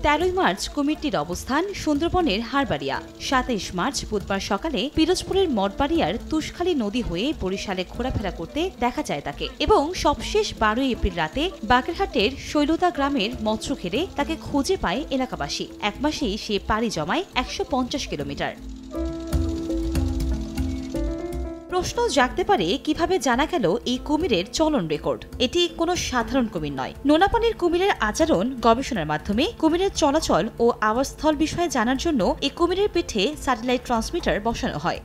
13 March কুমিরটির অবস্থান সুন্দরবনের Harbaria. 27 March বুধবার সকালে পিরোজপুরের মঠবাড়িয়ার তুষখালী নদী হয়ে বরিশালে ঘোরাফেরা করতে দেখা যায় তাকে, এবং সবশেষ 12 এপ্রিল রাতে বাগেরহাটের শৈলদা গ্রামের মৎস্যঘেরে তাকে খুঁজে পায় এলাকাবাসী। এক মাসেই সে পাড়ি জমায় 150 কিলোমিটার। প্রশ্ন জাগতে পারে, কিভাবে জানা গেল এই কুমিরের চলন রেকর্ড? এটি কোনো সাধারণ কুমির নয়। নোনাপানির কুমিরের আচরণ গবেষণার মাধ্যমে কুমিরের চলাচল ও আবাসস্থল বিষয়ে জানার জন্য এই কুমিরের পিঠে স্যাটেলাইট ট্রান্সমিটার বসানো হয়।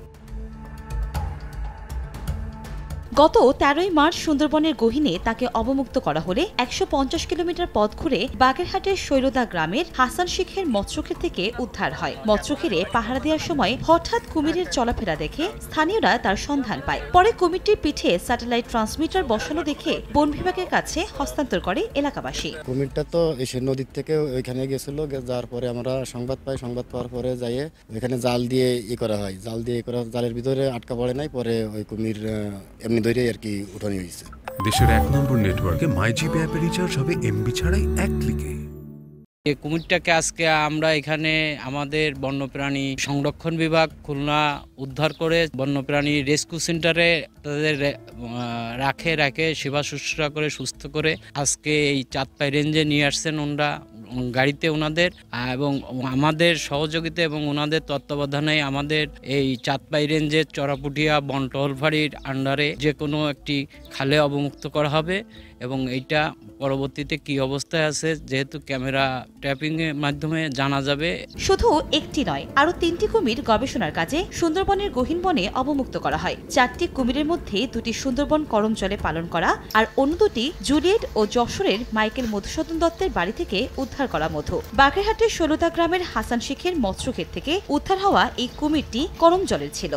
গত 13 মার্চ সুন্দরবনের গহীনে তাকে অবমুক্ত করা হলে 150 কিলোমিটার পথ ঘুরে বাগেরহাটের শৈলদা গ্রামের হাসান শেখের মৎস্যঘের থেকে উদ্ধার হয়। মৎস্যঘেরে পাহারা দেওয়ার সময় হঠাৎ কুমিরের চলাফেরা দেখে স্থানীয়রা তার সন্ধান পায়। পরে কুমিরটির পিঠে স্যাটেলাইট ট্রান্সমিটার বসানো দেখে বন বিভাগের কাছে হস্তান্তর করে এলাকাবাসী। কুমিরটা তো এসে নদীর থেকে ওইখানে গেছিল, যার পরে আমরা সংবাদ পাই। সংবাদ পাওয়ার পরে যাইয়ে ওইখানে জাল দিয়ে করা হয়। জালের ভিতরে আটকা পড়ে নাই, পরে ওই কুমির এমনি ধরে আর কি উঠানি হয়েছে। দেশের 1 নম্বর নেটওয়ার্কে মাইজিপি অ্যাপে রিচার্জ হবে এমবি ছাড়াই 1 ক্লিকে। এই কুমিরটাকে আজকে আমরা এখানে আমাদের বন্যপ্রাণী সংরক্ষণ বিভাগ খুলনা উদ্ধার করে বন্যপ্রাণী রেস্কিউ সেন্টারে তাদের রাখে সেবা শুশ্রূষা করে সুস্থ করে আজকে এই চাঁদপাই রেঞ্জে নিয়ে আসছেন ওনারা গাড়িতে ওনাদের, এবং আমাদের সহযোগিতা এবং ওনাদের তত্ত্বাবধানে আমাদের এই চাঁদপাই রেঞ্জের চড়াপুটিয়া বনটহল ফাঁড়ির আন্ডারে যে কোনো একটি খালে অবমুক্ত করা হবে, এবং এইটা পরবর্তীতে কি অবস্থায় আছে যেহেতু ক্যামেরা ট্র্যাপিং এর মাধ্যমে জানা যাবে। শুধু একটি নয়, আরো 3টি কুমির গবেষণার কাজে সুন্দরবনের গহীন বনে অবমুক্ত করা হয়। 4টি কুমিরের মধ্যে 2টি সুন্দরবন করমজলে পালন করা, আর অন্য 2টি জুলিয়েট ও যশোরের মাইকেল মধুসূদন দত্তের বাড়ি থেকে উদ্ধার করা মধু। বাগেরহাটের শৈলদা গ্রামের হাসান শেখের মৎস্যঘের থেকে উদ্ধার হওয়া এই কুমিরটি করমজলের ছিল।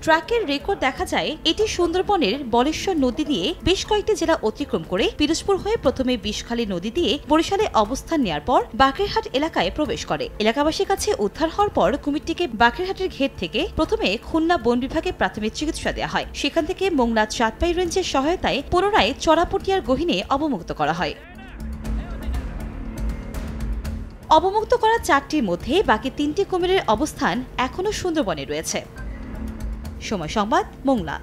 ট্র্যাকের রেকর্ড দেখা যায় এটি সুন্দরবনের বলেশ্বর নদী দিয়ে বেশ কয়েকটি জেলা অতিক্রম করে পিরোজপুর হয়ে প্রথমে বিষখালী নদী দিয়ে বরিশালে অবস্থান নেওয়ার পর বাগেরহাট এলাকায় প্রবেশ করে। এলাকাবাসীর কাছে উদ্ধার হওয়ার পর কুমিরটিকে বাগেরহাটের ঘের থেকে প্রথমে খুলনা বন বিভাগে প্রাথমিক চিকিৎসা দেওয়া হয়। সেখান থেকে মোংলা চাঁদপাই রেঞ্জের সহায়তায় পুনরায় চড়াপটিয়ার গহীনে অবমুক্ত করা হয়। অবমুক্ত করা 4টির মধ্যে বাকি 3টি কুমিরের অবস্থান এখনও সুন্দরবনে রয়েছে। সময় সংবাদ, মোংলা।